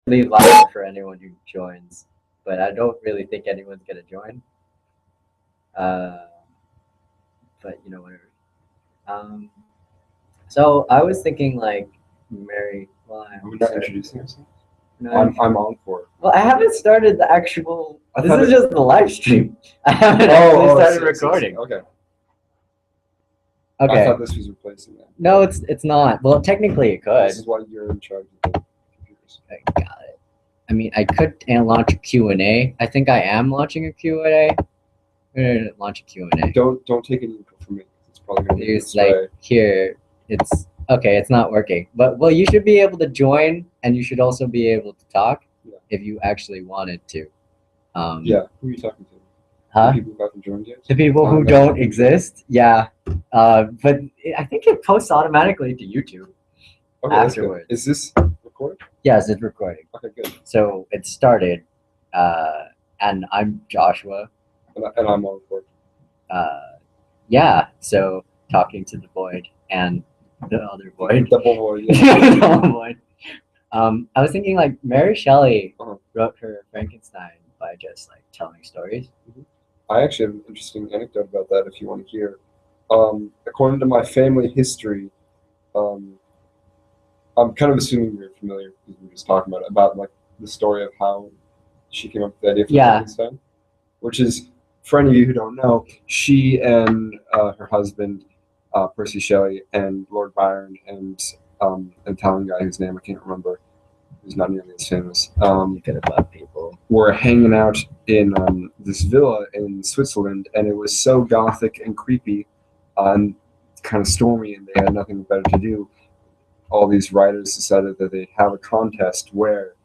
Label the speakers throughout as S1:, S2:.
S1: leave live for anyone who joins, but I don't really think anyone's gonna join. Uh, but whatever. Um, so I was thinking like Mary. Well, I
S2: We're
S1: haven't
S2: not
S1: started.
S2: introducing ourselves.
S1: No,
S2: I'm Ankur.
S1: well, I haven't started the actual.
S2: I
S1: This
S2: thought
S1: is
S2: it-
S1: just the live stream. I haven't
S2: Oh,
S1: actually
S2: I
S1: started
S2: see, I see, I see.
S1: recording.
S2: Okay. I
S1: Okay.
S2: thought this was replacing that.
S1: No, it's not. Well, technically it could.
S2: This is why you're in charge of the computers.
S1: I got it. I mean, I could launch a Q&A. I think I am launching a Q&A. I'm gonna launch a Q&A.
S2: Don't take any input from me. It's probably gonna be
S1: There's
S2: this
S1: like
S2: way.
S1: here. It's okay. It's not working. But well, you should be able to join, and you should also be able to talk
S2: Yeah.
S1: if you actually wanted to.
S2: Yeah. Who are you talking to?
S1: Huh?
S2: The people who haven't joined yet?
S1: The people who
S2: no.
S1: don't exist. Yeah. But I think it posts automatically to YouTube.
S2: Okay, that's good.
S1: Afterwards.
S2: Is this recorded?
S1: Yes, it's recording.
S2: Okay, good.
S1: So it started, and I'm Joshua.
S2: And I'm on record.
S1: Yeah, so talking to the void and the other void.
S2: Double void. Yeah.
S1: Double void. I was thinking like Mary Shelley
S2: Uh-huh.
S1: wrote her Frankenstein by just like telling stories.
S2: I actually have an interesting anecdote about that if you want to hear. According to my family history, I'm kind of assuming you're familiar because we were just talking about like the story of how she came up with the idea for
S1: Yeah.
S2: Frankenstein, which is, for any of you who don't know, she and her husband, Percy Shelley, and Lord Byron, and an Italian guy whose name I can't remember, who's not nearly as famous,
S1: You could have loved people.
S2: were hanging out in this villa in Switzerland, and it was so gothic and creepy and kind of stormy, and they had nothing better to do. All these writers decided that they'd have a contest where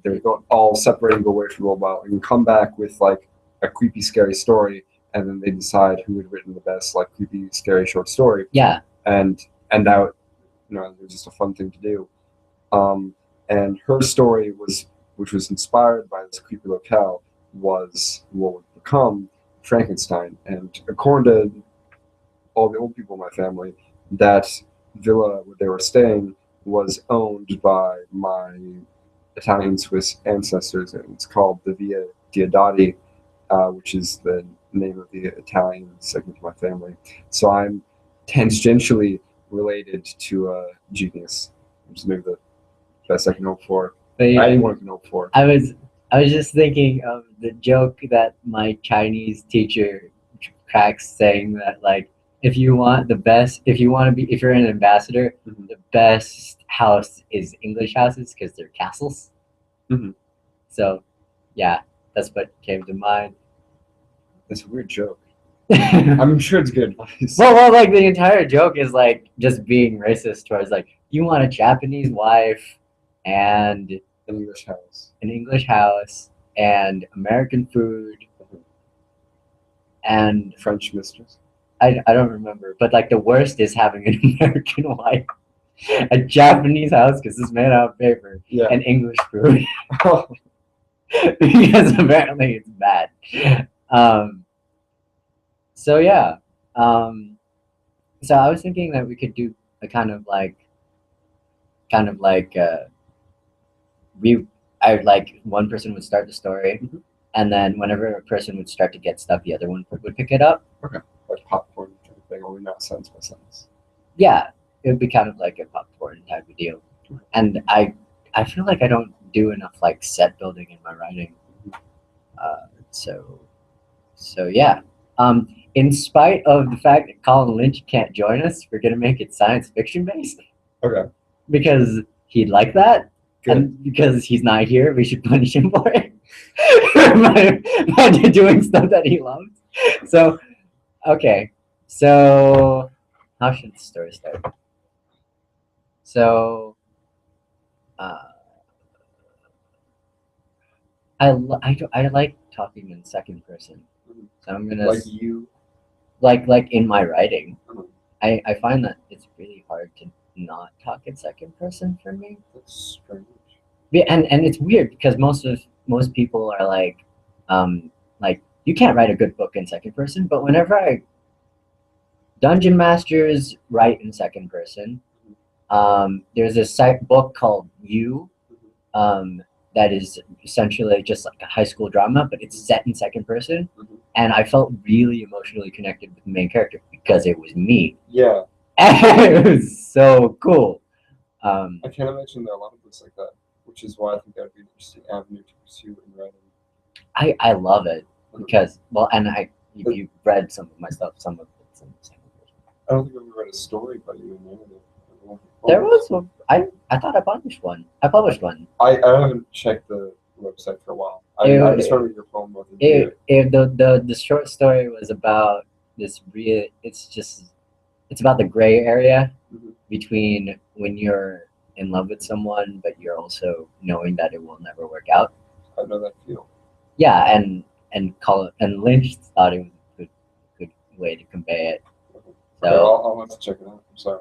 S2: they would go all separate and go away for a little while and come back with like a creepy, scary story, and then they decide who had written the best like creepy, scary short story.
S1: Yeah.
S2: And that, it was just a fun thing to do. And her story which was inspired by this creepy locale, was what would become Frankenstein. And according to all the old people in my family, that villa where they were staying was owned by my Italian Swiss ancestors, and it's called the Via Diodati, which is the name of the Italian segment of my family. So I'm tangentially related to a genius, which is maybe the best I can hope for.
S1: But yeah,
S2: Anyone can hope for.
S1: I was just thinking of the joke that my Chinese teacher cracks, saying that like if you want the best, if you're an ambassador,
S2: Mhm.
S1: the best house is English houses because they're castles.
S2: Mhm.
S1: So, yeah, that's what came to mind.
S2: It's a weird joke.
S1: well,
S2: I'm sure it's good advice.
S1: like the entire joke is like just being racist towards like you want a Japanese wife and
S2: An English house.
S1: an English house and American food and
S2: French mistress.
S1: I don't remember, but like the worst is having an American wife, a Japanese house because it's made out of paper,
S2: Yeah.
S1: and English food because apparently it's bad. So yeah, so I was thinking that we could do a kind of like one person would start the story,
S2: Mhm.
S1: and then whenever a person would start to get stuff, the other one would pick it up.
S2: Like popcorn type of thing, only not sentence by sentence.
S1: Yeah, it would be kind of like a popcorn type of deal. And I feel like I don't do enough like set building in my writing. So yeah. In spite of the fact that Colin Lynch can't join us, we're gonna make it science fiction based
S2: Okay.
S1: because he'd like that,
S2: Good.
S1: and because he's not here, we should punish him for it by doing stuff that he loves. So, okay. So, how should the story start? So, I like talking in second person. So I'm gonna
S2: Like you.
S1: like in my writing.
S2: Mhm.
S1: I find that it's really hard to not talk in second person for me.
S2: That's strange.
S1: Yeah, and it's weird because most people are like you can't write a good book in second person, but whenever dungeon masters write in second person, there's this book called You, that is essentially just like a high school drama, but it's set in second person.
S2: Mhm.
S1: And I felt really emotionally connected with the main character because it was me.
S2: Yeah,
S1: And it was so cool.
S2: I can't imagine there are a lot of books like that, which is why I think that would be an interesting avenue to pursue in writing.
S1: I love it because, well, and if you've read some of my stuff, some of it's in the second person.
S2: I don't think I've ever read a story by you in narrative.
S1: There was I thought I published one. I published one.
S2: I haven't checked the website for a while. I just remember your poem was
S1: The short story was about this real. It's about the gray area
S2: Mhm.
S1: between when you're in love with someone, but you're also knowing that it will never work out.
S2: I know that feel.
S1: Yeah, and Lynch thought it was a good way to convey it.
S2: Okay,
S1: So
S2: I'll have to check it out. I'm sorry.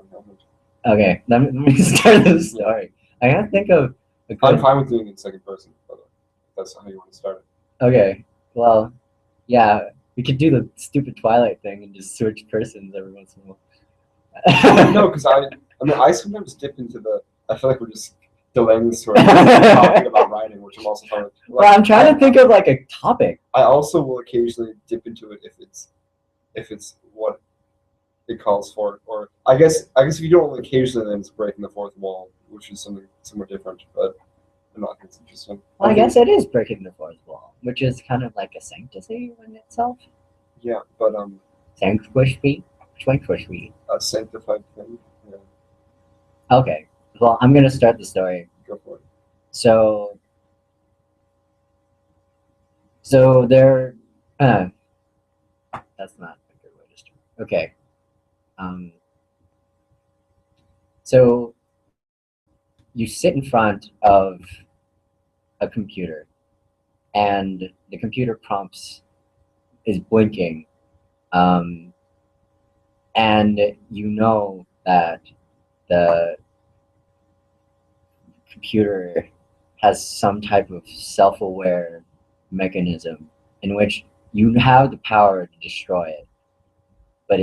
S1: okay, let me start the story. I gotta think of a
S2: I'm
S1: good.
S2: fine with doing it in second person, by the way. If that's how you want to start it.
S1: Okay, well, yeah, we could do the stupid Twilight thing and just switch persons every once in a while.
S2: No, because I sometimes dip into the. I feel like we're just delaying the story, talking about writing, which I'm also fine with.
S1: Well, I'm trying to think of like a topic.
S2: I also will occasionally dip into it if it's what it calls for, or I guess if you do it occasionally, then it's breaking the fourth wall, which is something somewhat different. But I'm not think it's interesting.
S1: Well, I guess it is breaking the fourth wall, which is kind of like a sanctity in itself.
S2: Yeah, but
S1: Sanctuary.
S2: a sanctified thing. Yeah,
S1: Okay. Well, I'm gonna start the story.
S2: go for it.
S1: So there. That's not a good way to start. Okay. So you sit in front of a computer, and the computer prompts is blinking, and you know that the computer has some type of self-aware mechanism in which you have the power to destroy it, but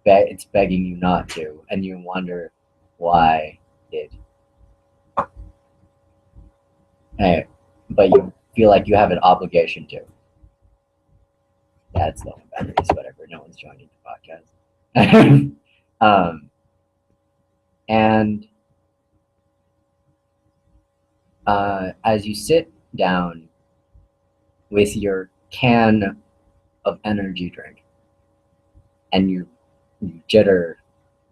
S1: it's begging you not to, and you wonder why it. But you feel like you have an obligation to. That's low batteries, whatever. No one's joining the podcast. And as you sit down with your can of energy drink and you jitter,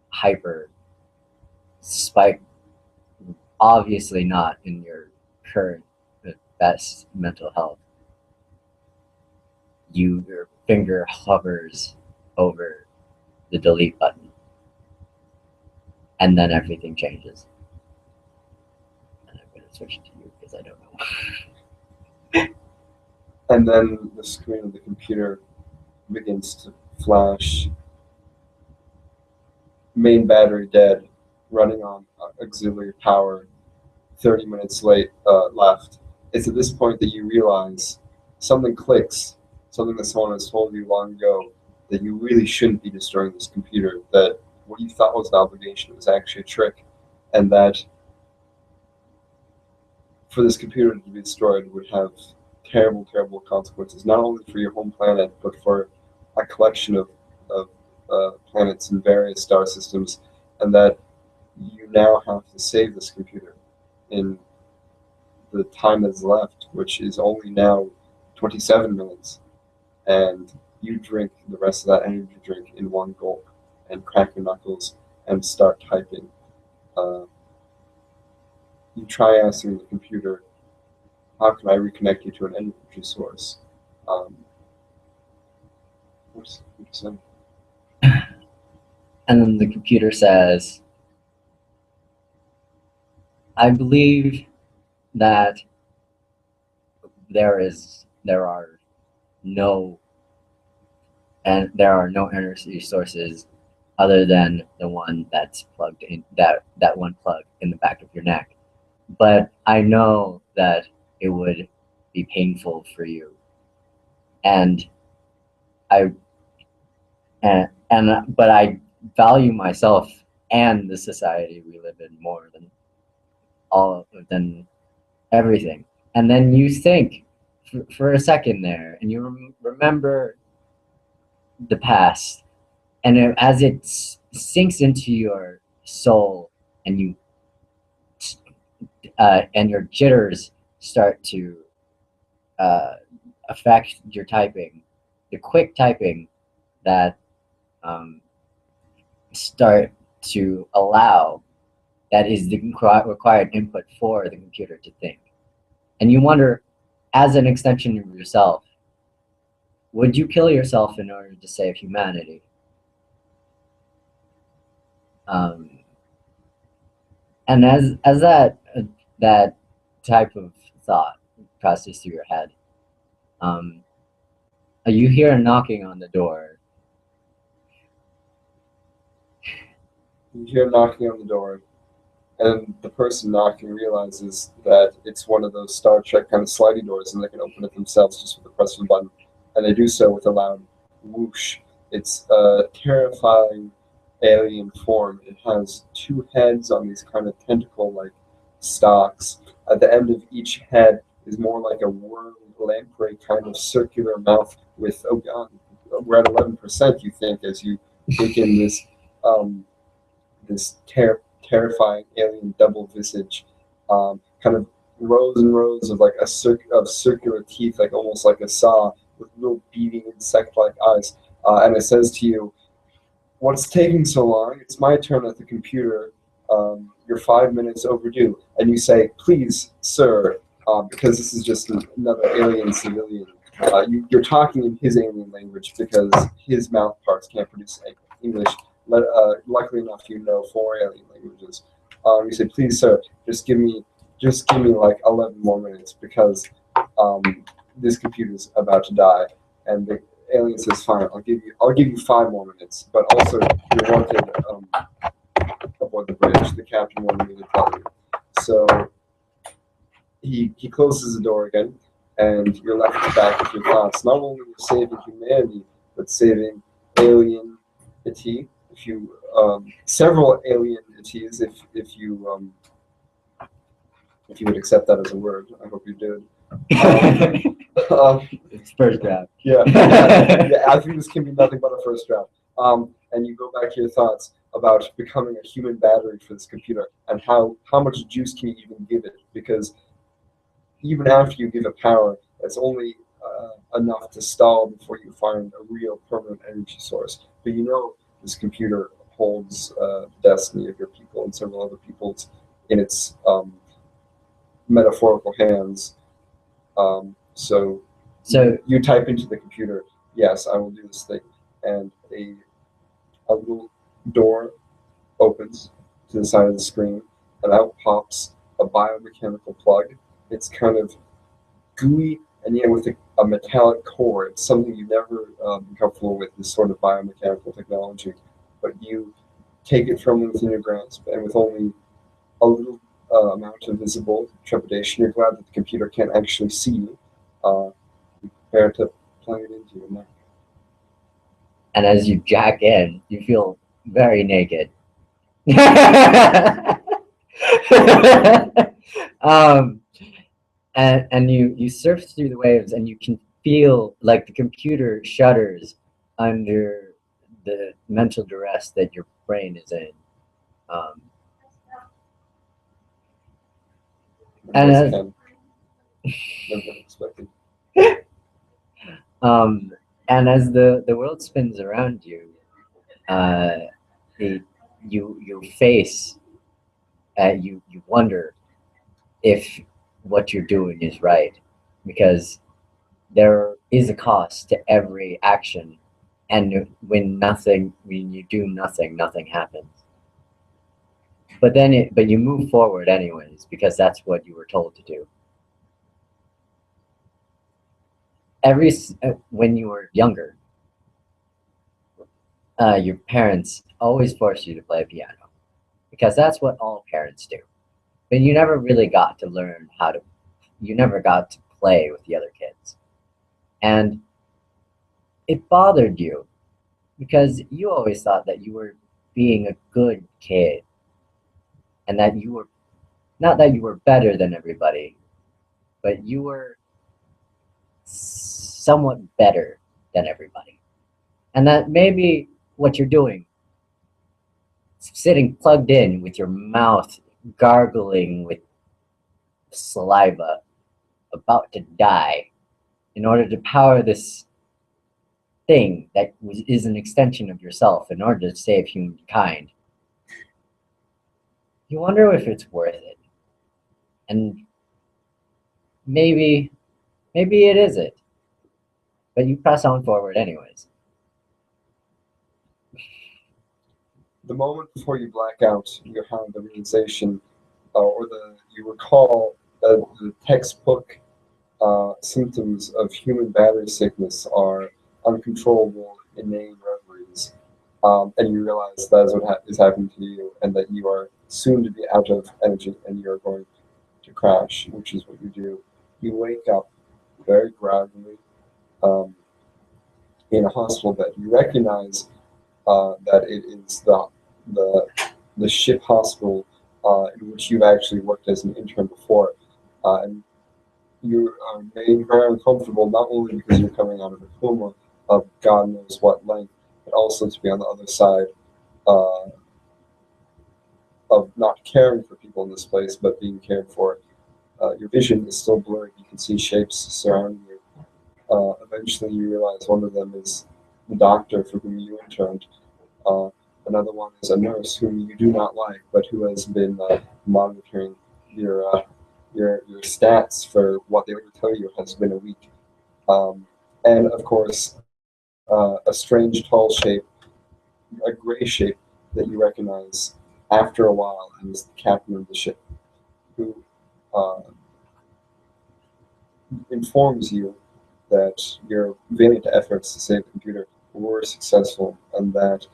S1: hyper, spike, obviously not in your current best mental health, your finger hovers over the delete button, and then everything changes. And I'm going to switch to you because I don't know.
S2: And then the screen of the computer begins to flash. Main battery dead, running on auxiliary power. 30 minutes left. It's at this point that you realize something clicks, something that someone has told you long ago, that you really shouldn't be destroying this computer, that what you thought was an obligation was actually a trick, and that for this computer to be destroyed would have terrible, terrible consequences, not only for your home planet, but for a collection of planets in various star systems, and that you now have to save this computer in the time that's left, which is only now 27 minutes, and you drink the rest of that energy drink in one gulp and crack your knuckles and start typing. You try asking the computer, how can I reconnect you to an energy source? What's saying?
S1: And then the computer says, I believe that there are no energy sources other than the one that's plugged in, that one plug in the back of your neck. But I know that it would be painful for you, and I but I value myself and the society we live in more than everything. And then you think for a second there, and you remember the past, and as it sinks into your soul, and you and your jitters start to uh, affect your typing, the quick typing that um, start to allow, that is the required input for the computer to think. And you wonder, as an extension of yourself, would you kill yourself in order to save humanity? Um, and as that type of thought passes through your head, um, you hear a knocking on the door.
S2: You hear knocking on the door, and the person knocking realizes that it's one of those Star Trek kind of slidey doors, and they can open it themselves just with the press of a button. And they do so with a loud whoosh. It's a terrifying alien form. It has two heads on these kind of tentacle-like stalks. At the end of each head is more like a worm lamprey kind of circular mouth with, oh god, we're at 11%, you think, as you take in this this terrifying alien double visage, kind of rows and rows of like of circular teeth, like almost like a saw, with little beating insect-like eyes. And it says to you, "What's taking so long? It's my turn at the computer. You're 5 minutes overdue." And you say, "Please, sir," because this is just another alien civilian. You're talking in his alien language because his mouth parts can't produce English. Luckily enough, you know 4 alien languages. You say, "Please, sir, just give me like 11 more minutes because this computer's about to die." And the alien says, "Fine, I'll give you 5 more minutes, but also you're wanted aboard the bridge. The captain wanted me to tell you." So he closes the door again, and you're left back with your thoughts. Not only you're saving humanity, but saving alienity. If you several alienities, if you would accept that as a word, I hope you did.
S1: It's first draft.
S2: Yeah, I think this can be nothing but a first draft. And you go back to your thoughts about becoming a human battery for this computer, and how much juice can you even give it? Because even after you give it power, it's only enough to stall before you find a real permanent energy source. But you know this computer holds the destiny of your people and several other people's in its metaphorical hands. So you type into the computer, "Yes, I will do this thing," and a little door opens to the side of the screen, and out pops a biomechanical plug. It's kind of gooey, and yet with a metallic core. It's something you've never been comfortable with, this sort of biomechanical technology. But you take it from within your grasp, and with only a little amount of visible trepidation, you're glad that the computer can't actually see you. You prepare to plug it into your neck.
S1: And as you jack in, you feel very naked. And you surf through the waves, and you can feel like the computer shudders under the mental duress that your brain is in. And as,
S2: never expected.
S1: And as the world spins around you, you face, you wonder if what you're doing is right, because there is a cost to every action, and when you do nothing, nothing happens. But you move forward anyways, because that's what you were told to do. When you were younger, your parents always forced you to play piano, because that's what all parents do. But you never really got to learn you never got to play with the other kids. And it bothered you, because you always thought that you were being a good kid, and that you were, not that you were better than everybody, but you were somewhat better than everybody. And that maybe what you're doing, sitting plugged in with your mouth gargling with saliva, about to die, in order to power this thing that is an extension of yourself in order to save humankind. You wonder if it's worth it. And maybe it isn't. But you press on forward anyways.
S2: The moment before you black out, you have the realization, you recall that the textbook symptoms of human battery sickness are uncontrollable, inane reveries. And you realize that is what is happening to you, and that you are soon to be out of energy and you are going to crash, which is what you do. You wake up very gradually um, in a hospital bed. You recognize that it is the ship hospital in which you've actually worked as an intern before, and you are made very uncomfortable not only because you're coming out of a coma of God knows what length, but also to be on the other side uh, of not caring for people in this place, but being cared for. Your vision is still blurry. You can see shapes surrounding you. Eventually, you realize one of them is the doctor for whom you interned. Uh, Another one is a nurse whom you do not like, but who has been monitoring your your stats for what they would tell you has been a week. And of course, a strange tall shape, a gray shape that you recognize after a while as the captain of the ship, who uh, informs you that your valiant efforts to save the computer were successful, and that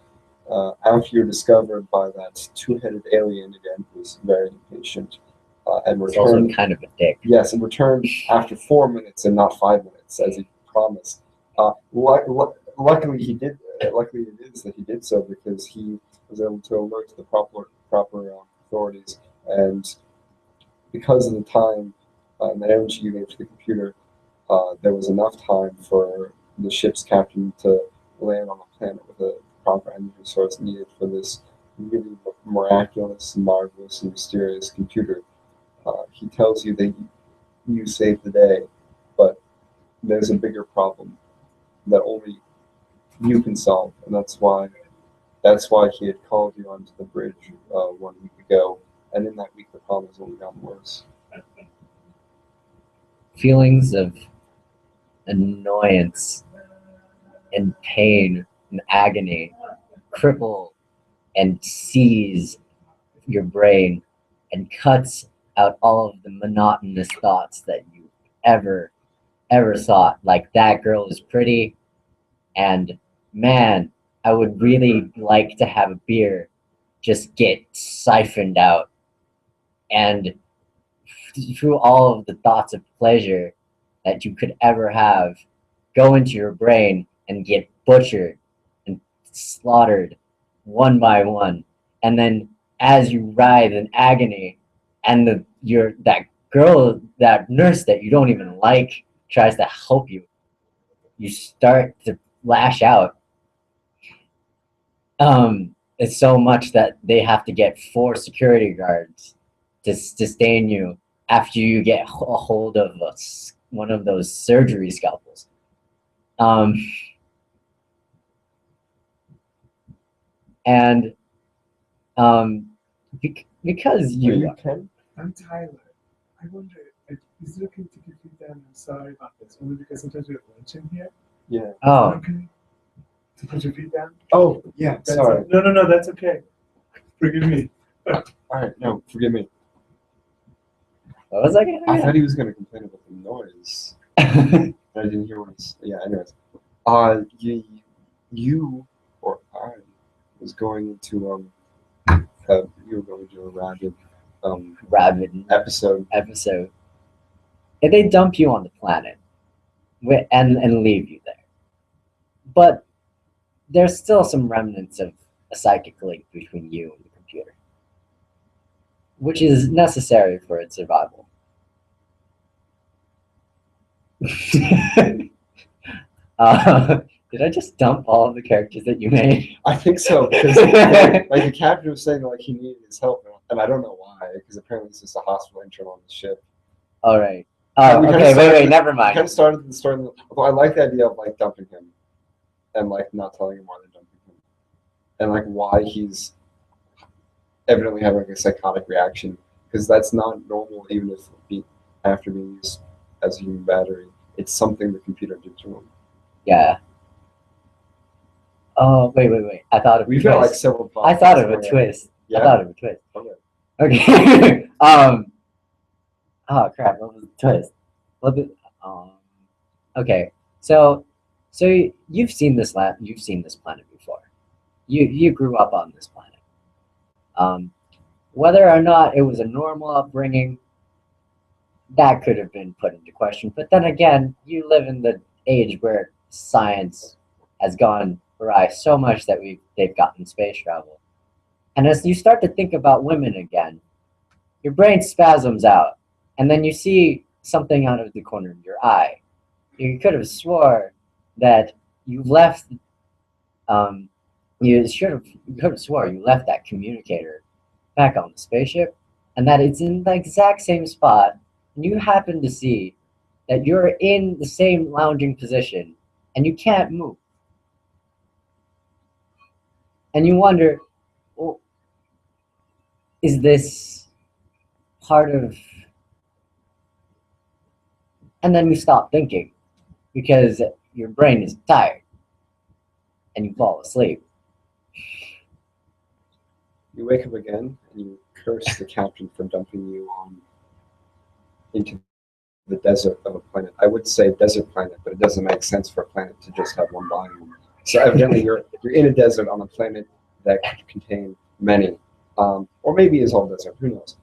S2: after you're discovered by that two-headed alien again, who's very impatient, and
S1: It's also
S2: returned.
S1: kind of a dick.
S2: Yes, and returned after 4 minutes and not 5 minutes, as he promised. Luckily, he did. Luckily, it is that he did so because he was able to alert the proper authorities, and because of the time and the energy you gave to the computer, there was enough time for the ship's captain to land on a planet with a proper energy source needed for this really miraculous, marvelous, and mysterious computer. He tells you that you saved the day, but there's a bigger problem that only you can solve, and that's why he had called you onto the bridge 1 week ago, and in that week the problem has only gotten worse.
S1: Feelings of annoyance and pain and agony cripple and seize your brain and cuts out all of the monotonous thoughts that you ever thought, like that girl is pretty, and man, I would really like to have a beer just get siphoned out, and through all of the thoughts of pleasure that you could ever have go into your brain and get butchered and slaughtered one by one. And then as you writhe in agony and that girl, that nurse that you don't even like tries to help you, you start to lash out. It's so much that they have to get 4 security guards to sustain you after you get a hold of one of those surgery scalpels. And because
S2: Are you
S1: you
S2: Ken?
S3: I'm Tyler. I wonder, is it okay to give feedback? I'm sorry about this, only because sometimes we have lunch in here.
S2: Yeah.
S3: Is it
S1: oh
S3: okay to put your feet down?
S2: Oh, yeah.
S3: That's
S2: Sorry.
S3: No, that's okay. Forgive me.
S2: All right. No, forgive me.
S1: what was I gonna
S2: I thought he was going to complain about the noise.
S1: say?
S2: I didn't hear what it's. Yeah. Anyways, you or I was going into you were going to a rabid
S1: Rabid
S2: episode.
S1: and they dump you on the planet and leave you there, but there's still some remnants of a psychic link between you and the computer, which is necessary for its survival. Did I just dump all of the characters that you made?
S2: I think so, because like the captain was saying like he needed his help, and I don't know why, because apparently it's just a hospital intern on the ship.
S1: All right.
S2: Yeah, we kinda
S1: Okay.
S2: started
S1: Wait. Never
S2: We kind
S1: mind.
S2: of started the story. Although I like the idea of like dumping him, and like not telling him why they're dumping him, and like why he's evidently having like a psychotic reaction, because that's not normal, even if after being used as a human battery, it's something the computer did to him.
S1: Yeah. Oh, wait. I thought of a
S2: We've got like
S1: twist.
S2: several.
S1: I thought of a
S2: podcasts
S1: twist.
S2: Yeah.
S1: I thought of a twist.
S2: Okay.
S1: Okay. Oh crap! What was the twist? Um. Okay. So you've seen this You've seen this planet before. You grew up on this planet. Um. Whether or not it was a normal upbringing, that could have been put into question. But then again, you live in the age where science has gone awry so much that they've gotten space travel. And as you start to think about women again, your brain spasms out, and then you see something out of the corner of your eye. You could have swore that you left. Um, you could have swore you left that communicator back on the spaceship, and that it's in the exact same spot. And you happen to see that you're in the same lounging position, and you can't move. And you wonder, well, is this part of? And then you stop thinking because your brain is tired and you fall asleep.
S2: You wake up again and you curse the captain for dumping you into the desert of a planet. I would say desert planet, but it doesn't make sense for a planet to just have one biome. So evidently you're in a desert on a planet that could contain many, or maybe is all desert. Who knows?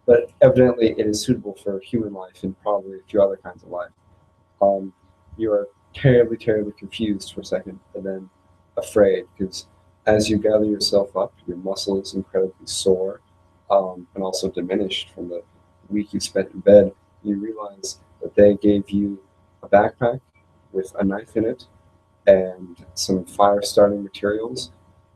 S2: But evidently it is suitable for human life and probably a few other kinds of life. You are terribly, terribly confused for a second, and then afraid, because as you gather yourself up, your muscles incredibly sore, and also diminished from the week you spent in bed. You realize that they gave you a backpack with a knife in it, and some fire starting materials,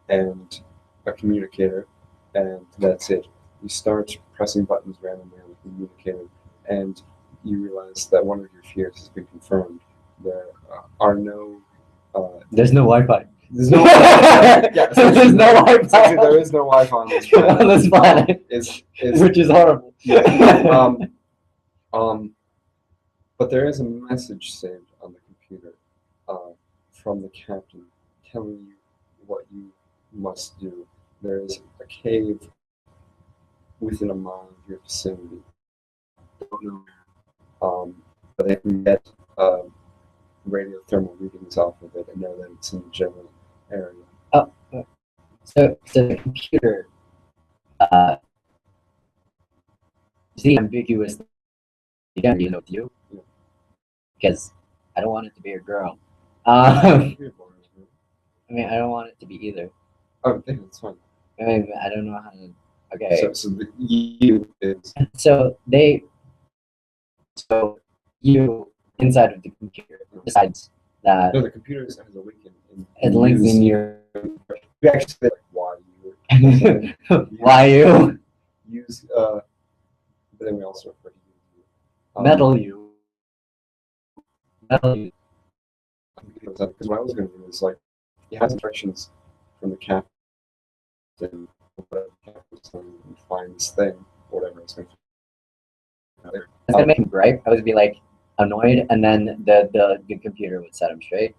S2: and a communicator, and that's it. You start pressing buttons randomly on the communicator, and you realize that one of your fears has been confirmed. There are no.
S1: There's no Wi-Fi.
S2: There's no. Yeah,
S1: There's no Wi-Fi.
S2: essentially there is no Wi-Fi on this planet.
S1: On this planet, which is horrible.
S2: Yeah. But there is a message saved on the computer from the captain telling you what you must do. There is a cave within a mile of your vicinity. I don't know, but they can get radiothermal readings off of it and know that it's in the general area.
S1: So the computer is the ambiguous again, you know, with you, because I don't want it to be a girl. I mean, I don't want it to be either.
S2: Oh, yeah, that's fine.
S1: I mean, I don't know how to. Okay.
S2: So the you is
S1: So you inside of the computer decides that
S2: no, the computer has a link in
S1: it links in your.
S2: We actually say like why you
S1: Why you
S2: use but then we also refer to you.
S1: metal you. Metal you.
S2: Because what I was going to do is like he has instructions from the captain, whatever the captain's telling him, and find this thing, or whatever it's going to.
S1: It's gonna make him gripe. I would be like annoyed, and then the computer would set him straight.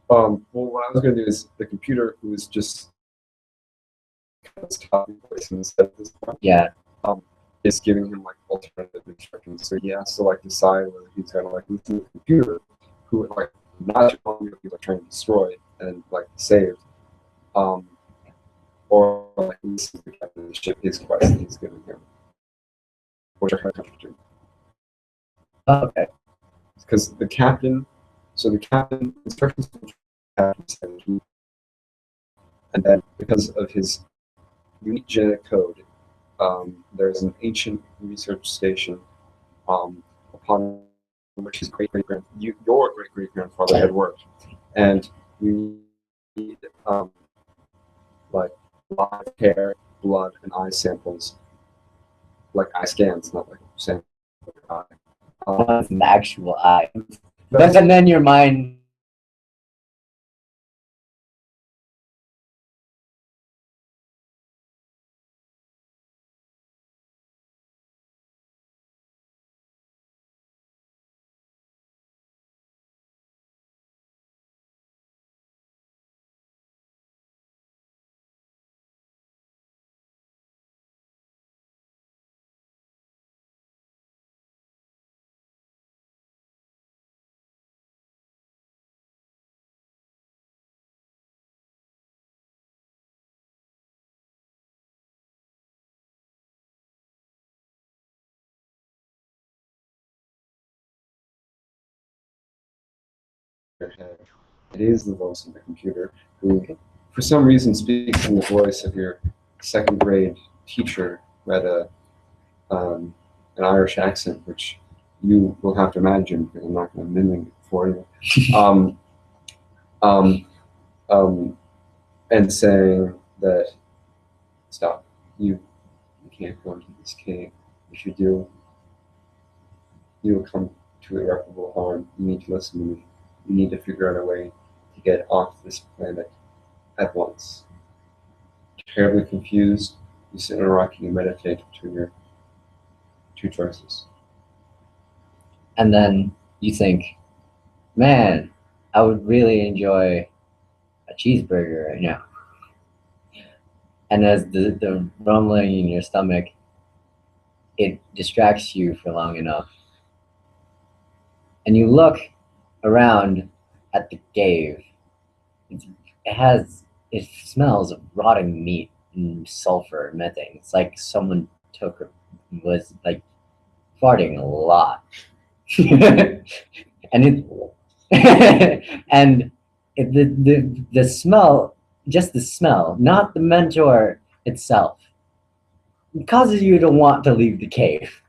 S2: Well, what I was going to do is the computer, who is just copy voice instead at this point,
S1: Yeah.
S2: is giving him like alternative instructions. So he has to like decide whether he's going to like listen to the computer, who like not only he's like trying to destroy and like save, or like listen to the captain of the ship, his quest that he's giving him, which are kind of contradictory.
S1: Oh, okay.
S2: Because the captain, instructions from the captain said and then because of his unique genetic code, there's an ancient research station upon which his your great great grandfather had worked, and you need like live hair, blood, and eye samples, like eye scans, not like samples of your eye.
S1: It's an actual eye.
S2: That's-
S1: And then your mind.
S2: Your head. It is the voice of the computer who, for some reason, speaks in the voice of your second grade teacher at an Irish accent, which you will have to imagine because I'm not going to mimic it for you. Um, and saying that, stop, you can't go into this cave. If you do, you will come to irreparable harm. You need to listen to me. You need to figure out a way to get off this planet at once. Terribly confused, you sit in a rock and you meditate between your two choices.
S1: And then you think, man, I would really enjoy a cheeseburger right now. And as the rumbling in your stomach, it distracts you for long enough. And you look around at the cave. It smells of rotting meat and sulfur and methane. It's like someone was like farting a lot. And the smell, just the smell, not the mentor itself, it causes you to want to leave the cave,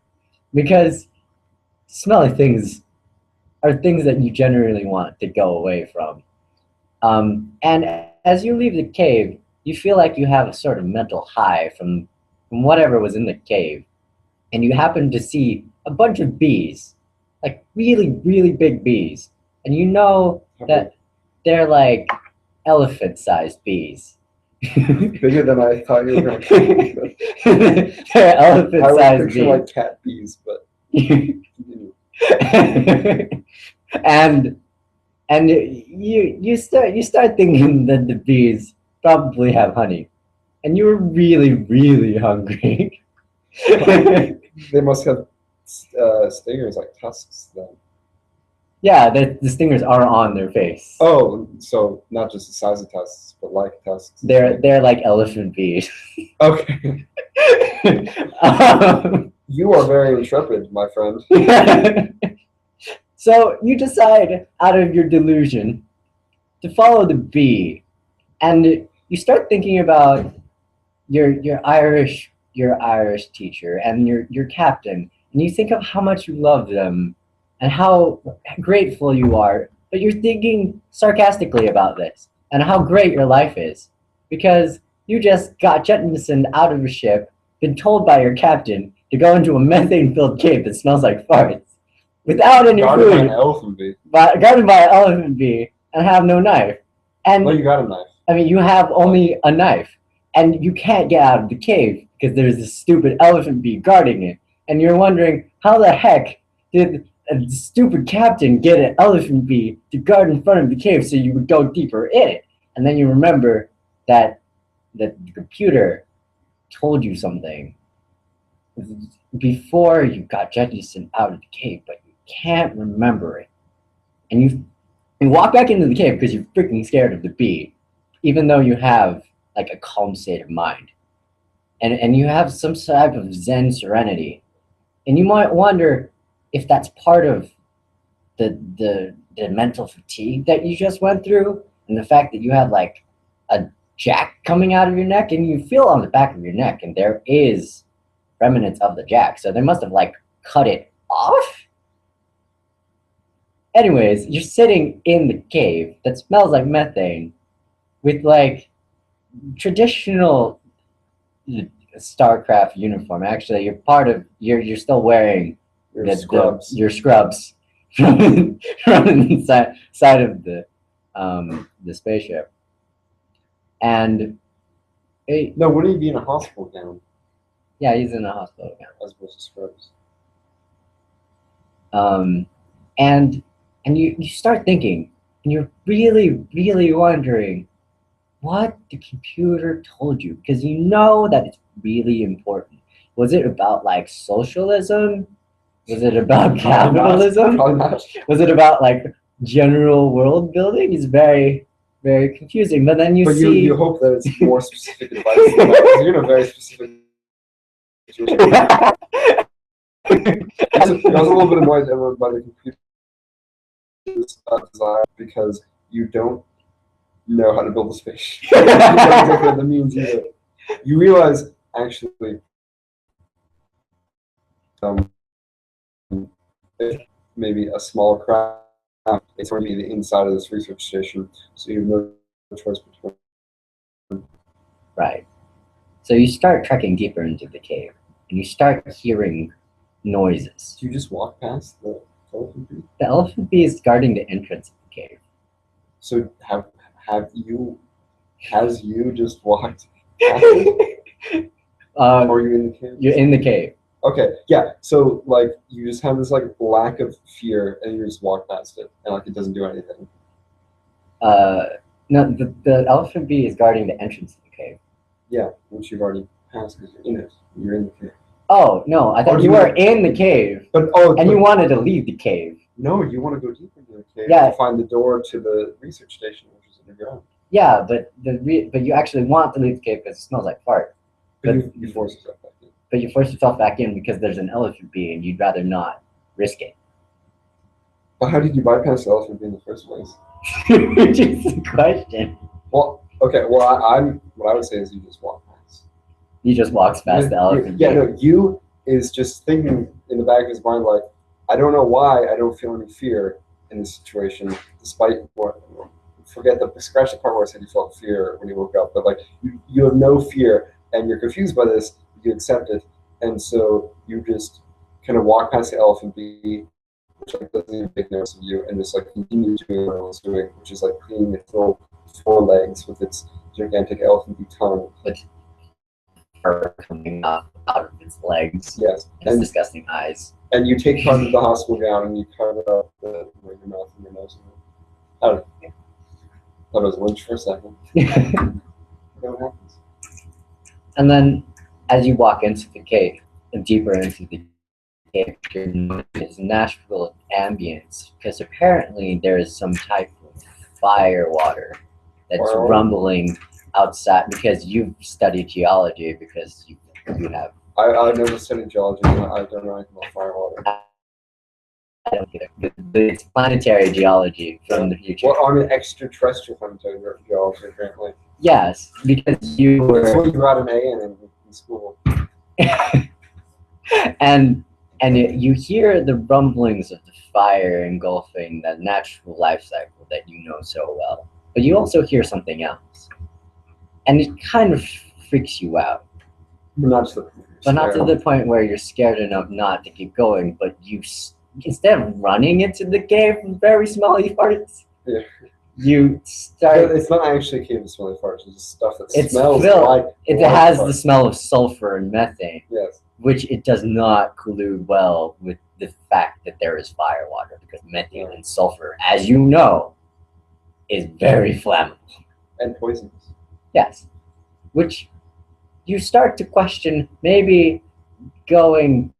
S1: because smelly things are things that you generally want to go away from. And as you leave the cave, you feel like you have a sort of mental high from whatever was in the cave, and you happen to see a bunch of bees, like really, really big bees, and you know that they're like elephant-sized bees.
S2: Bigger than I thought you were going to.
S1: They're
S2: I
S1: elephant-sized
S2: would picture
S1: bees.
S2: like cat bees, but
S1: and you start thinking that the bees probably have honey, and you're really, really hungry.
S2: they must have stingers like tusks then.
S1: Yeah, the stingers are on their face.
S2: Oh, so not just the size of tusks, but like tusks.
S1: They're like elephant bees.
S2: Okay. You are very intrepid, my friend.
S1: So you decide, out of your delusion, to follow the bee, and you start thinking about your Irish teacher and your captain, and you think of how much you love them and how grateful you are, but you're thinking sarcastically about this and how great your life is, because you just got jettisoned out of a ship, been told by your captain to go into a methane-filled cave that smells like farts, without any
S2: Guarded by an
S1: food,
S2: elephant bee.
S1: guarded by an elephant bee, and have no knife. And
S2: Well, you got a knife.
S1: I mean, you have only a knife, and you can't get out of the cave because there's this stupid elephant bee guarding it. And you're wondering, how the heck did a stupid captain get an elephant bee to guard in front of the cave so you would go deeper in it? And then you remember that the computer told you something before you got jettisoned out of the cave, but you can't remember it. And you walk back into the cave because you're freaking scared of the bee, even though you have like a calm state of mind. And you have some type of Zen serenity. And you might wonder if that's part of the mental fatigue that you just went through, and the fact that you have like a jack coming out of your neck, and you feel on the back of your neck, and there is remnants of the jack. So they must have like cut it off. anyways, you're sitting in the cave that smells like methane with like traditional StarCraft uniform. Actually, you're part of you're still wearing
S2: Your scrubs.
S1: your scrubs from side of the spaceship. And
S2: No, wouldn't he be in a hospital gown
S1: yeah, he's in a hospital now.
S2: as opposed to scrubs?
S1: And you start thinking, and you're really wondering what the computer told you, because you know that it's really important. Was it about like socialism? Was it about capitalism?
S2: Probably not.
S1: Was it about like general world building? It's very confusing. But then you
S2: But
S1: see
S2: you hope that it's more specific advice than that, 'cause you're in a very specific situation. I was a little bit annoyed by the computer design because you don't know how to build a spaceship. You don't have the means either. You realize actually, maybe a small craft. It's going to be the inside of this research station, so you have no choice between.
S1: right. So you start trekking deeper into the cave, and you start hearing noises.
S2: Do you just walk past the elephant bee?
S1: The elephant bee is guarding the entrance of the cave.
S2: So has you just walked past it? Or are you in the cave?
S1: You're in the cave.
S2: Okay, yeah. So like you just have this like lack of fear, and you just walk past it, and like it doesn't do anything.
S1: No, the elephant bee is guarding the entrance of the cave.
S2: Yeah, which you've already passed because you're in it. You're in the cave.
S1: Oh no, I thought you were in the cave,
S2: But
S1: you wanted to leave the cave.
S2: No, you want to go deeper into the cave
S1: Yeah.
S2: to find the door to the research station, which is underground.
S1: Yeah, but but you actually want to leave the cave because it smells like fart.
S2: But you force yourself back in.
S1: But you force yourself back in because there's an elephant bee, and you'd rather not risk it.
S2: But how did you bypass the elephant bee in the first place?
S1: Which is the question.
S2: Well, okay. Well, I'm. What I would say is you just walk past.
S1: He just walks past the elephant
S2: Yeah,
S1: bee.
S2: no. You is just thinking in the back of his mind like, I don't know why I don't feel any fear in this situation, despite what. Forget the scratch the part where I said you felt fear when you woke up, but like you have no fear and you're confused by this. You accept it, and so you just kind of walk past the elephant bee, which like doesn't even take notice of you, and just like continue doing what it was doing, which is like cleaning its little forelegs with its gigantic elephant bee tongue.
S1: With fur coming out of its legs.
S2: Yes,
S1: And its disgusting eyes.
S2: And you take part of the hospital gown and you cover up your mouth and your nose. I don't know. Thought it was Lynch for a second. What happens?
S1: And then, as you walk into the cave, and deeper into the cave, you notice natural ambience, because apparently there is some type of fire water that's rumbling outside, because you've studied geology, because you have.
S2: I've never studied geology, and I don't know anything about fire water.
S1: I don't get it. It's planetary geology from the future.
S2: Well, I'm an extraterrestrial planetary geology, apparently.
S1: Yes, because you were.
S2: That's what you got an A in school.
S1: and you hear the rumblings of the fire engulfing the natural life cycle that you know so well. But you also hear something else. And it kind of freaks you out.
S2: But not
S1: to the point where you're scared enough not to keep going, but you, instead of running into the cave with very smelly farts,
S2: yeah.
S1: You start.
S2: It's not actually a cave of smelly farts. It's just stuff that
S1: It
S2: smells
S1: filled,
S2: like.
S1: it has the smell of sulfur and methane.
S2: Yes.
S1: Which it does not collude well with the fact that there is fire water, because methane and sulfur, as you know, is very flammable.
S2: And poisonous.
S1: Yes. Which you start to question maybe going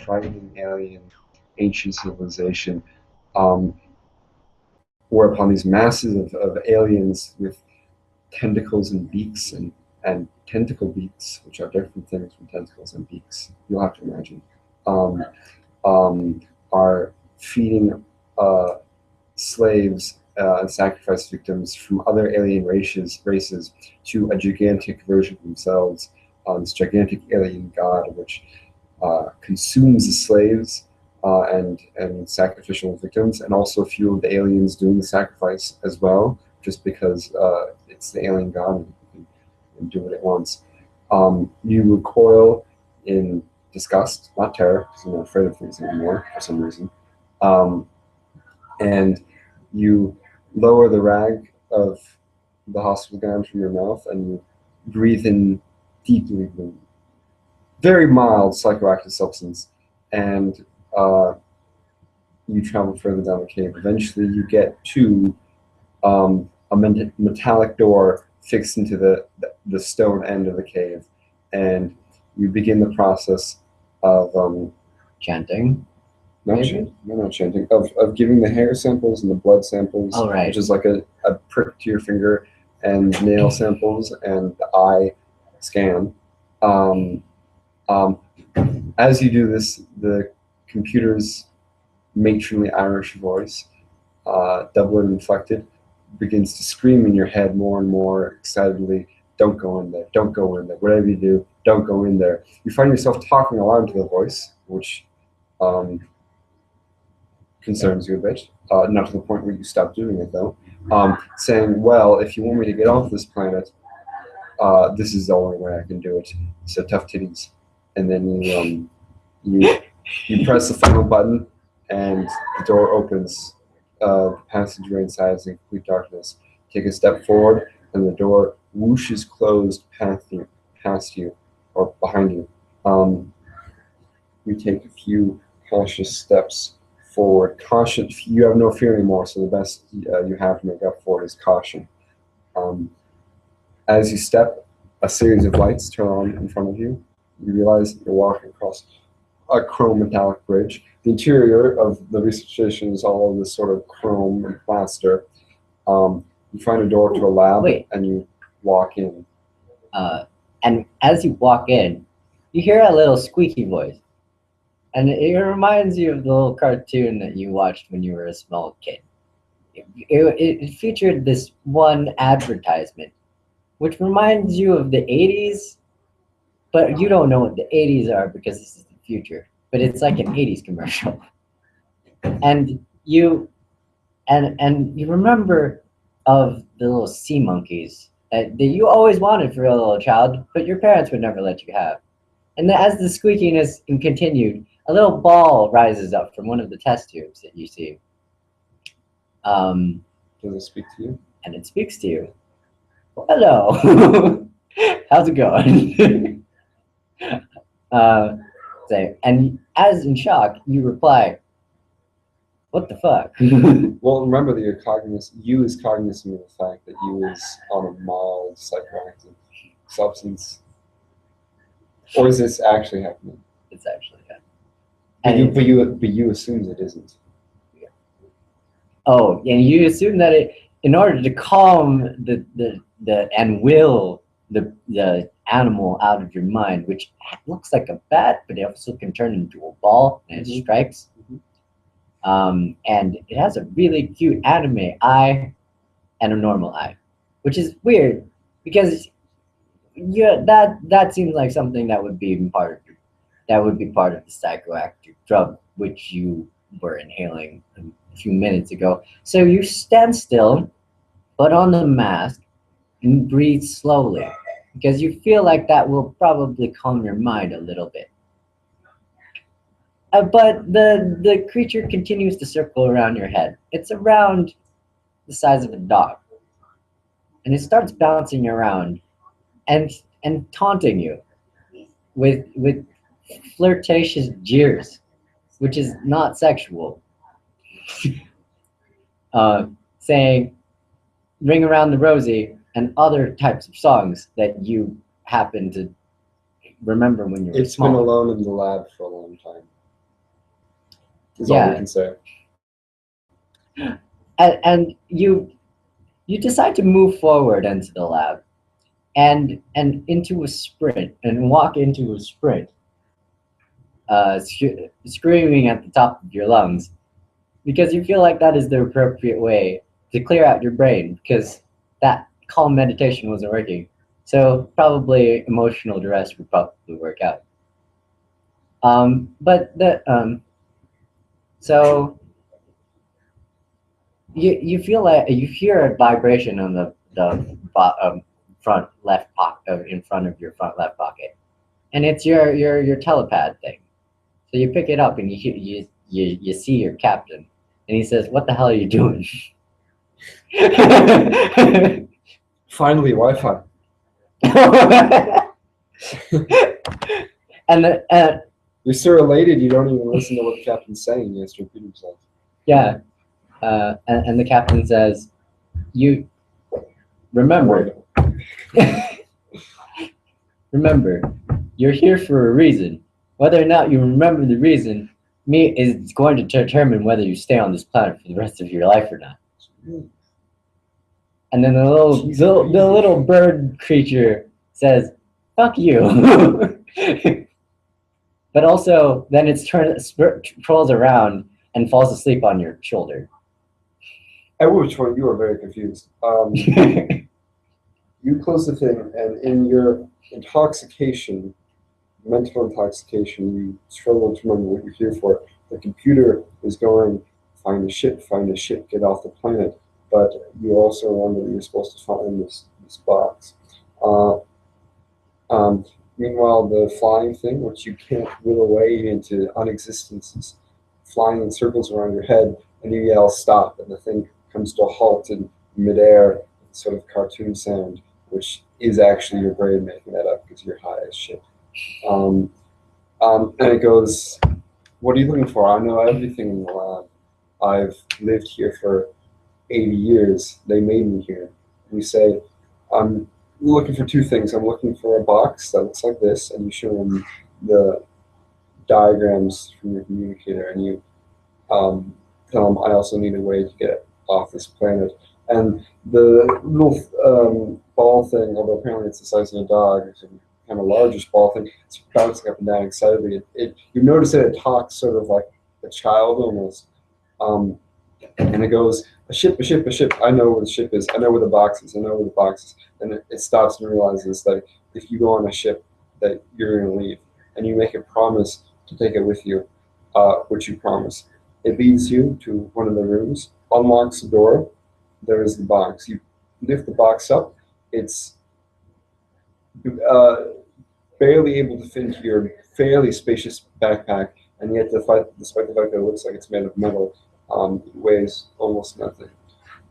S2: fighting alien ancient civilization, whereupon these masses of aliens with tentacles and beaks and tentacle beaks, which are different things from tentacles and beaks, you'll have to imagine, are feeding slaves and sacrifice victims from other alien races to a gigantic version of themselves, this gigantic alien god which consumes the slaves and sacrificial victims, and also a few of the aliens doing the sacrifice as well, just because it's the alien god and it can do what it wants. You recoil in disgust, not terror, because you're not afraid of things anymore for some reason. And you lower the rag of the hospital gown from your mouth and you breathe in deeply the very mild psychoactive substance, and you travel further down the cave. Eventually you get to a metallic door fixed into the stone end of the cave, and you begin the process of
S1: Chanting.
S2: not chanting, of giving the hair samples and the blood samples,
S1: Oh, right.
S2: which is like a prick to your finger, and nail samples and the eye scan. As you do this, the computer's matronly Irish voice, double and inflected, begins to scream in your head more and more excitedly, "Don't go in there, don't go in there, whatever you do, don't go in there." You find yourself talking aloud to the voice, which concerns you a bit, not to the point where you stop doing it though, saying, "Well, if you want me to get off this planet, this is the only way I can do it, so tough titties." And then you press the final button and the door opens. The passageway inside is in complete darkness. Take a step forward and the door whooshes closed past you or behind you. You take a few cautious steps forward. Caution, you have no fear anymore, so the best you have to make up for it is caution. As you step, a series of lights turn on in front of you. You realize you're walking across a chrome metallic bridge. The interior of the research station is all of this sort of chrome and plaster. You find a door to a lab.
S1: Wait.
S2: And you walk in.
S1: And as you walk in, you hear a little squeaky voice. And it reminds you of the little cartoon that you watched when you were a small kid. It featured this one advertisement, which reminds you of the 80s, but you don't know what the 80s are because this is the future. But it's like an 80s commercial. And you remember of the little sea monkeys that you always wanted for a little child, but your parents would never let you have. And as the squeakiness continued, a little ball rises up from one of the test tubes that you see.
S2: Does it speak to you?
S1: And it speaks to you. Well, hello. How's it going? And as in shock, you reply, "What the fuck?"
S2: Well, remember that you is cognizant of the fact that you is on a mild psychoactive substance. Or is this actually happening?
S1: It's actually happening.
S2: But you assume it isn't.
S1: Oh, and you assume that in order to calm and will the animal out of your mind, which looks like a bat, but it also can turn into a ball and it strikes. And it has a really cute anime eye and a normal eye, which is weird because that seems like something that would be part of the psychoactive drug which you were inhaling a few minutes ago. So you stand still, put on the mask, and breathe slowly because you feel like that will probably calm your mind a little bit. But the creature continues to circle around your head. It's around the size of a dog. And it starts bouncing around and taunting you with flirtatious jeers, which is not sexual. Saying "Ring Around the Rosie" and other types of songs that you happen to remember when you were
S2: It's
S1: small.
S2: been alone in the lab for a long time. is all we can say.
S1: And you decide to move forward into the lab, and into a sprint, and walk into a sprint, screaming at the top of your lungs, because you feel like that is the appropriate way to clear out your brain, because that calm meditation wasn't working. So probably emotional duress would probably work out. So you feel like you hear a vibration on the front left pocket, in front of your front left pocket, and it's your telepad thing. So you pick it up and you see your captain, and he says, "What the hell are you doing?"
S2: Finally, Wi-Fi.
S1: And
S2: You're so elated you don't even listen to what the captain's saying. He has to repeat himself.
S1: yeah, and the captain says, "You remember, remember, you're here for a reason. Whether or not you remember the reason, is going to determine whether you stay on this planet for the rest of your life or not." And then the little bird creature says, "Fuck you." But also, then it trolls around and falls asleep on your shoulder.
S2: At which point you are very confused. You close the thing, and in your intoxication, mental intoxication, you struggle to remember what you're here for. The computer is going, find a ship, get off the planet. But you also remember that you're supposed to find this box. Meanwhile, the flying thing, which you can't will away into unexistence, is flying in circles around your head, and you yell stop, and the thing comes to a halt in midair, sort of cartoon sound, which is actually your brain making that up because you're high as shit. And it goes, "What are you looking for? I know everything in the lab. I've lived here for 80 years. They made me here." We say, "I'm looking for two things. I'm looking for a box that looks like this," and you show them the diagrams from your communicator, and you tell them, "I also need a way to get off this planet." And the little ball thing, although apparently it's the size of a dog, it's a kind of largish ball thing, it's bouncing up and down excitedly. You notice that it talks sort of like a child almost. And it goes, a ship. I know where the ship is. I know where the box is. And it stops and realizes that if you go on a ship, that you're going to leave. And you make a promise to take it with you, which you promise. It leads you to one of the rooms, unlocks the door. There is the box. You lift the box up. It's barely able to fit into your fairly spacious backpack, and yet despite the fact that it looks like it's made of metal, it weighs almost nothing.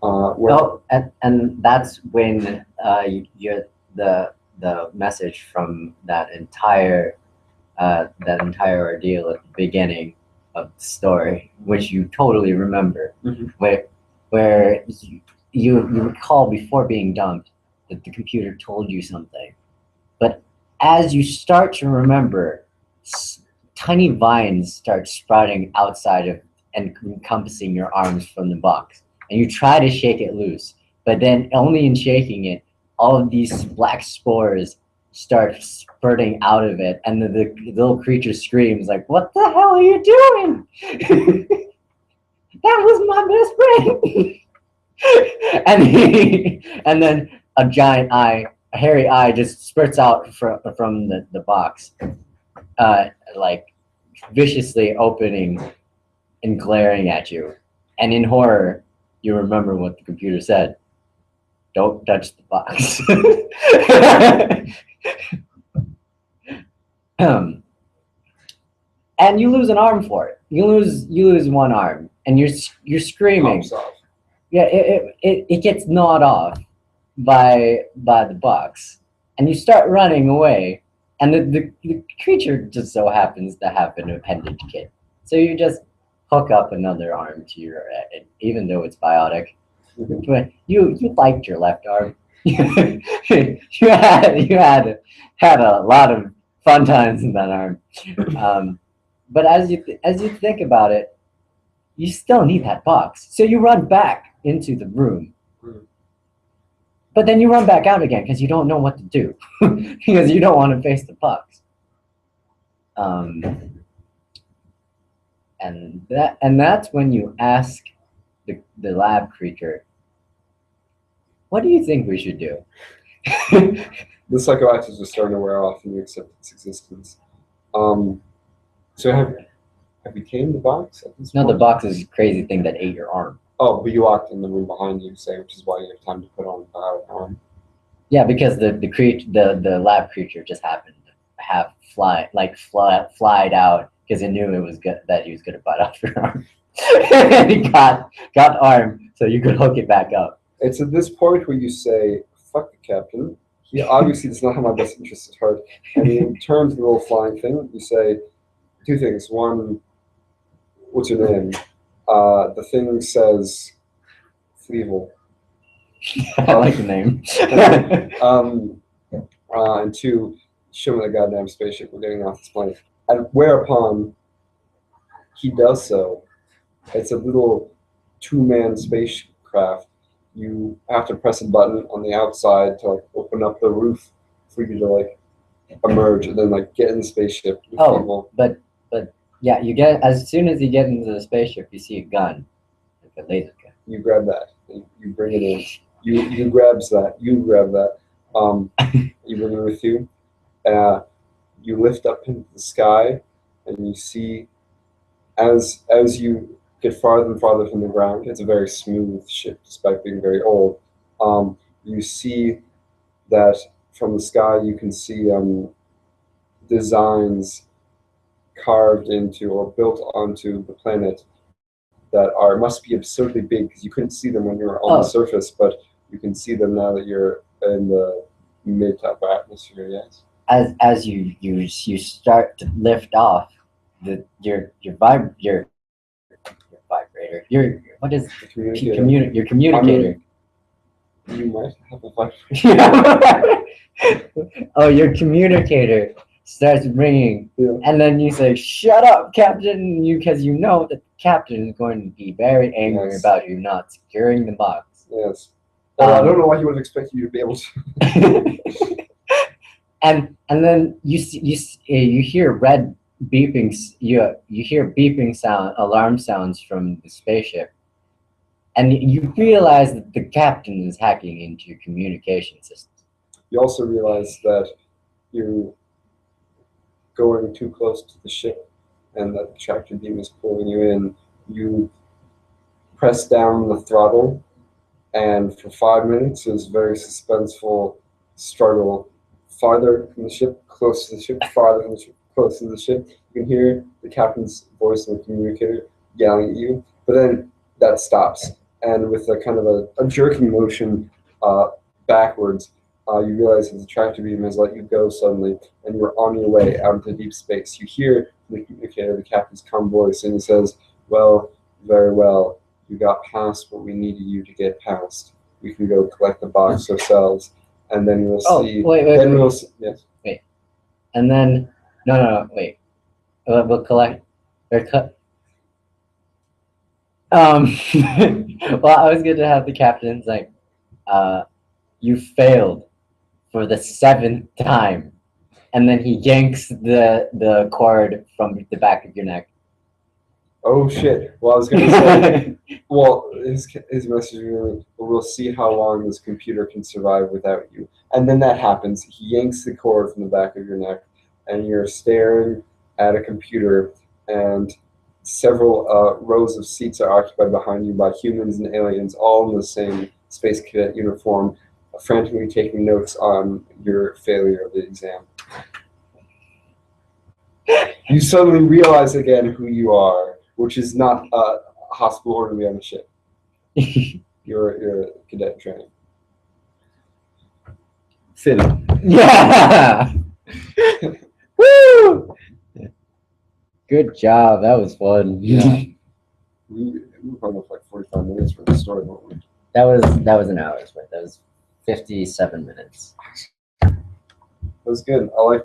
S1: And that's when the message from that entire ordeal at the beginning of the story, which you totally remember, where you recall before being dumped that the computer told you something, but as you start to remember, tiny vines start sprouting outside of and encompassing your arms from the box, and you try to shake it loose, but then only in shaking it, all of these black spores start spurting out of it, and the little creature screams like, "What the hell are you doing?" "That was my best friend." And then a giant eye, a hairy eye, just spurts out from the box, like viciously opening and glaring at you. And in horror, you remember what the computer said: "Don't touch the box." And you lose an arm for it. You lose one arm, and you're screaming. Yeah, it gets gnawed off by the box, and you start running away, and the creature just so happens to have an appendage kit, so you just hook up another arm to your head, even though it's biotic. But you liked your left arm. you had a lot of fun times in that arm. But as you think about it, you still need that box. So you run back into the room. But then you run back out again because you don't know what to do because you don't want to face the box. And that's when you ask the lab creature, what do you think we should do?
S2: The psychoactives are starting to wear off, and you accept its existence. So have you tamed the box at this
S1: No, the
S2: point?
S1: box is a crazy thing that ate your arm.
S2: Oh, but you walked in the room behind you, say, which is why you have time to put on the arm.
S1: Yeah, because the lab creature just happened to have flied out because it knew it was good that he was gonna bite off your arm. And he got arm, so you could hook it back up.
S2: It's at this point where you say, "Fuck the captain." He obviously does not have my best interests at heart, and in terms of the little flying thing, you say two things. One, what's your name? The thing says, "Fleevel."
S1: I like the name.
S2: And two, show me the goddamn spaceship. We're getting off this plane. And whereupon he does so. It's a little two-man spacecraft. You have to press a button on the outside to like open up the roof for you to like emerge and then like get in the spaceship. With people.
S1: but yeah, you get as soon as you get into the spaceship, you see a gun, like a laser gun.
S2: You grab that. You bring it in. You grabs that. You grab that. You bring it with you. You lift up into the sky, and you see as you get farther and farther from the ground. It's a very smooth ship, despite being very old. You see that from the sky, you can see designs carved into or built onto the planet that must be absurdly big because you couldn't see them when you were on the surface, but you can see them now that you're in the mid to upper atmosphere. Yes.
S1: As you start to lift off, your vibrator. What is your communicator?
S2: You might have a vibrator.
S1: Oh, your communicator starts ringing, and then you say, "Shut up, Captain!" Because you know that the captain is going to be very angry about you not securing the box.
S2: Yes. I don't know why he would have expected you to be able to.
S1: and then you hear red beeping. You hear beeping alarm sounds from the spaceship, and you realize that the captain is hacking into your communication system.
S2: You also realize that you're going too close to the ship, and that the tractor beam is pulling you in. You press down the throttle, and for 5 minutes, there's a very suspenseful struggle. Farther from the ship, close to the ship, farther from the ship, close to the ship. You can hear the captain's voice in the communicator yelling at you, but then that stops. And with a kind of a jerking motion backwards, you realize that the tractor beam has let you go suddenly, and you're on your way out into deep space. You hear from the communicator the captain's calm voice, and he says, "Well, very well. You got past what we needed you to get past. We can go collect the box ourselves, and then we'll see."
S1: Wait.
S2: We'll see. Yes.
S1: Wait. And then no, wait. We'll collect. Well, I was going to have the captain's like, you failed for the 7th time, and then he yanks the cord from the back of your neck.
S2: Oh shit! Well, I was gonna say, well, his message really, we'll see how long this computer can survive without you. And then that happens. He yanks the cord from the back of your neck, and you're staring at a computer, and several rows of seats are occupied behind you by humans and aliens, all in the same space cadet uniform, frantically taking notes on your failure of the exam. You suddenly realize again who you are, which is not a hospital orderly on the ship. You're a cadet training. Fitting.
S1: Yeah. Woo! Good job. That was fun.
S2: Yeah. We were probably like 45 minutes for the story, weren't we?
S1: That was an hour's worth. That was 57 minutes.
S2: That was good. I like